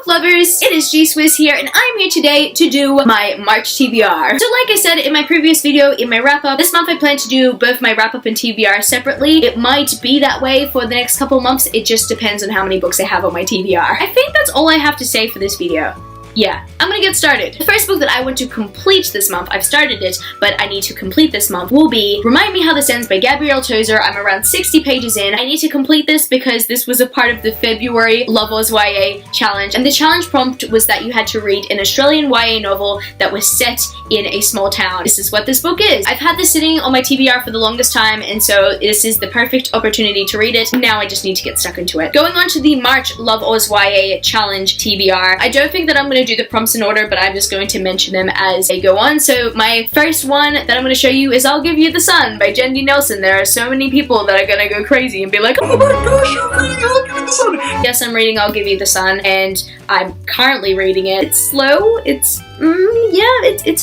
lovers, it is G-Swizz here, and I'm here today to do my March TBR. So like I said in my previous video, in my wrap-up, this month I plan to do both my wrap-up and TBR separately. It might be that way for the next couple months, it just depends on how many books I have on my TBR. I think that's all I have to say for this video. Yeah, I'm gonna get started. The first book that I want to complete this month, I've started it, but I need to complete this month, will be Remind Me How This Ends by Gabrielle Tozer. I'm around 60 pages in. I need to complete this because this was a part of the February Love Oz YA challenge, and the challenge prompt was that you had to read an Australian YA novel that was set in a small town. This is what this book is. I've had this sitting on my TBR for the longest time, and so this is the perfect opportunity to read it. Now I just need to get stuck into it. Going on to the March Love Oz YA challenge TBR, I don't think that I'm gonna do the prompts in order, but I'm just going to mention them as they go on. So my first one that I'm going to show you is I'll Give You the Sun by Jandy Nelson. There are so many people that are going to go crazy and be like, oh my gosh, you're reading I'll Give You the Sun. Yes, I'm reading I'll Give You the Sun, and I'm currently reading it. It's slow. It's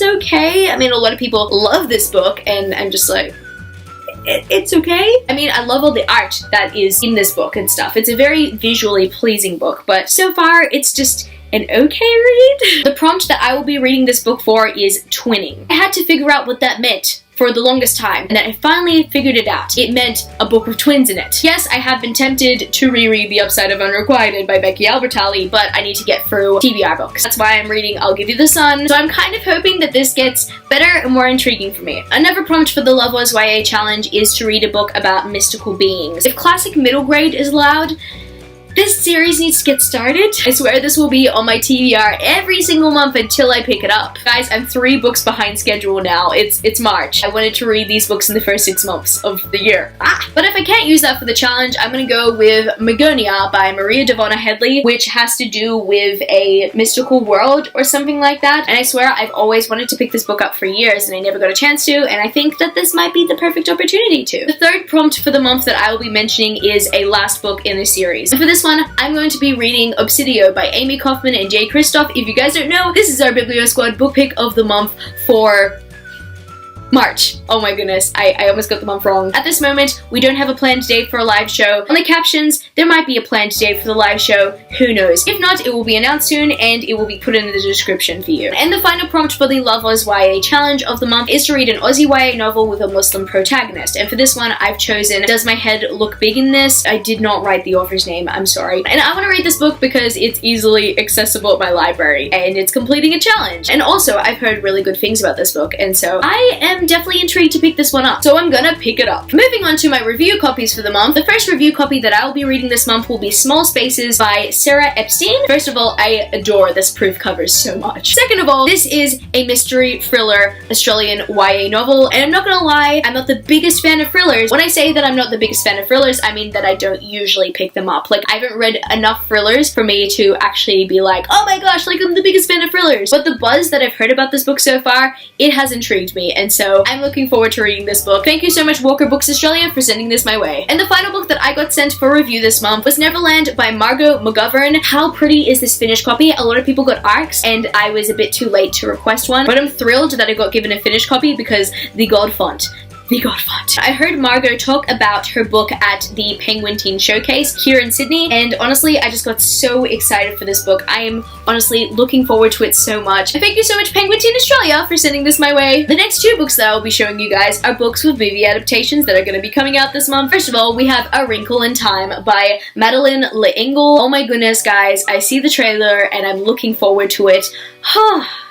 okay. I mean, a lot of people love this book, and I'm just like, it's okay. I mean, I love all the art that is in this book and stuff. It's a very visually pleasing book, but so far it's just an okay read. The prompt that I will be reading this book for is twinning. I had to figure out what that meant for the longest time, and then I finally figured it out. It meant a book with twins in it. Yes, I have been tempted to reread The Upside of Unrequited by Becky Albertalli, but I need to get through TBR books. That's why I'm reading I'll Give You the Sun. So I'm kind of hoping that this gets better and more intriguing for me. Another prompt for the Love Oz YA challenge is to read a book about mystical beings. If classic middle grade is allowed, this series needs to get started. I swear this will be on my TBR every single month until I pick it up. Guys, I'm 3 books behind schedule now. It's March. I wanted to read these books in the first 6 months of the year. But if I can't use that for the challenge, I'm gonna go with Magonia by Dahvana Headley, which has to do with a mystical world or something like that. And I swear I've always wanted to pick this book up for years and I never got a chance to, and I think that this might be the perfect opportunity to. The third prompt for the month that I will be mentioning is a last book in the series. And for this one, I'm going to be reading Obsidio by Amie, Kaufman, and Kristoff. If you guys don't know, this is our Biblio Squad book pick of the month for March. Oh my goodness, I almost got the month wrong. At this moment, we don't have a planned date for a live show. On the captions, there might be a planned date for the live show. Who knows? If not, it will be announced soon and it will be put in the description for you. And the final prompt for the Love Oz YA challenge of the month is to read an Aussie YA novel with a Muslim protagonist. And for this one, I've chosen Does My Head Look Big in This? I did not write the author's name, I'm sorry. And I want to read this book because it's easily accessible at my library and it's completing a challenge. And also, I've heard really good things about this book, and so I am definitely intrigued to pick this one up, so I'm gonna pick it up. Moving on to my review copies for the month, the first review copy that I will be reading this month will be Small Spaces by Sarah Epstein. First of all, I adore this proof cover so much. Second of all, this is a mystery thriller Australian YA novel, and I'm not gonna lie, I'm not the biggest fan of thrillers. When I say that I'm not the biggest fan of thrillers, I mean that I don't usually pick them up. Like, I haven't read enough thrillers for me to actually be like, oh my gosh, like I'm the biggest fan of thrillers. But the buzz that I've heard about this book so far, it has intrigued me, and so I'm looking forward to reading this book. Thank you so much, Walker Books Australia, for sending this my way. And the final book that I got sent for review this month was Neverland by Margot McGovern. How pretty is this finished copy? A lot of people got ARCs, and I was a bit too late to request one, but I'm thrilled that I got given a finished copy because the God font. I heard Margot talk about her book at the Penguin Teen Showcase here in Sydney, and honestly, I just got so excited for this book. I am honestly looking forward to it so much. And thank you so much, Penguin Teen Australia, for sending this my way. The next 2 books that I'll be showing you guys are books with movie adaptations that are going to be coming out this month. First of all, we have A Wrinkle in Time by Madeleine. Oh my goodness, guys, I see the trailer and I'm looking forward to it.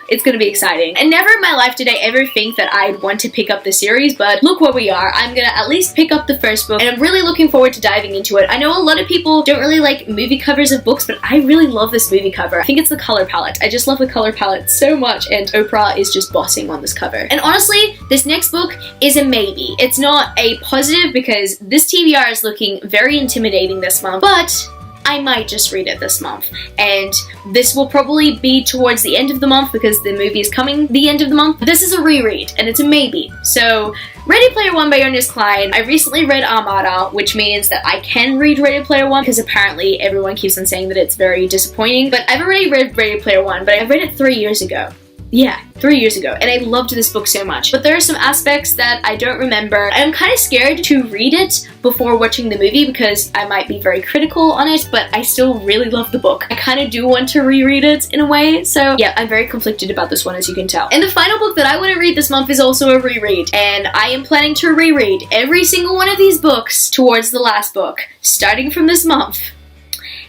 It's gonna be exciting. And never in my life did I ever think that I'd want to pick up the series, but look where we are. I'm gonna at least pick up the first book, and I'm really looking forward to diving into it. I know a lot of people don't really like movie covers of books, but I really love this movie cover. I think it's the color palette. I just love the color palette so much, and Oprah is just bossing on this cover. And honestly, this next book is a maybe. It's not a positive because this TBR is looking very intimidating this month, but I might just read it this month, and this will probably be towards the end of the month because the movie is coming the end of the month. This is a reread, and it's a maybe. So, Ready Player One by Ernest Cline. I recently read Armada, which means that I can read Ready Player One because apparently everyone keeps on saying that it's very disappointing, but I've already read Ready Player One, but I read it 3 years ago. Yeah, 3 years ago, and I loved this book so much. But there are some aspects that I don't remember. I'm kind of scared to read it before watching the movie because I might be very critical on it, but I still really love the book. I kind of do want to reread it in a way, so yeah, I'm very conflicted about this one, as you can tell. And the final book that I want to read this month is also a reread, and I am planning to reread every single one of these books towards the last book, starting from this month.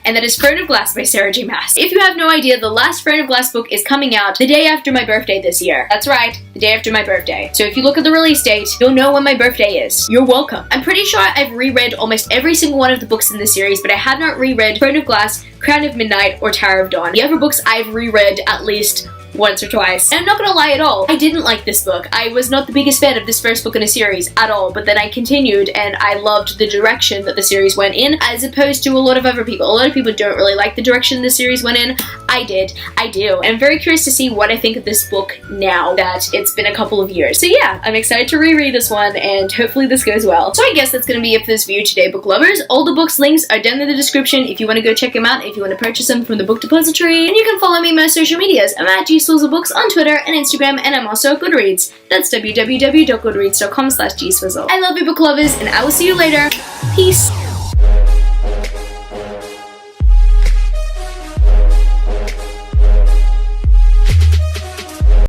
And that is Throne of Glass by Sarah J. Maas. If you have no idea, the last Throne of Glass book is coming out the day after my birthday this year. That's right, the day after my birthday. So if you look at the release date, you'll know when my birthday is. You're welcome. I'm pretty sure I've reread almost every single one of the books in the series, but I have not reread Throne of Glass, Crown of Midnight, or Tower of Dawn. The other books I've reread at least once or twice. And I'm not gonna lie at all, I didn't like this book. I was not the biggest fan of this first book in a series at all, but then I continued and I loved the direction that the series went in, as opposed to a lot of other people. A lot of people don't really like the direction the series went in. I did. I do. And I'm very curious to see what I think of this book now that it's been a couple of years. So yeah, I'm excited to reread this one and hopefully this goes well. So I guess that's gonna be it for this video today, book lovers. All the books links are down in the description if you want to go check them out, if you want to purchase them from the book depository. And you can follow me on my social medias. I'm at G-Swizzel Books on Twitter and Instagram, and I'm also at Goodreads. That's www.goodreads.com/G-Swizzel. I love you, book lovers, and I will see you later. Peace.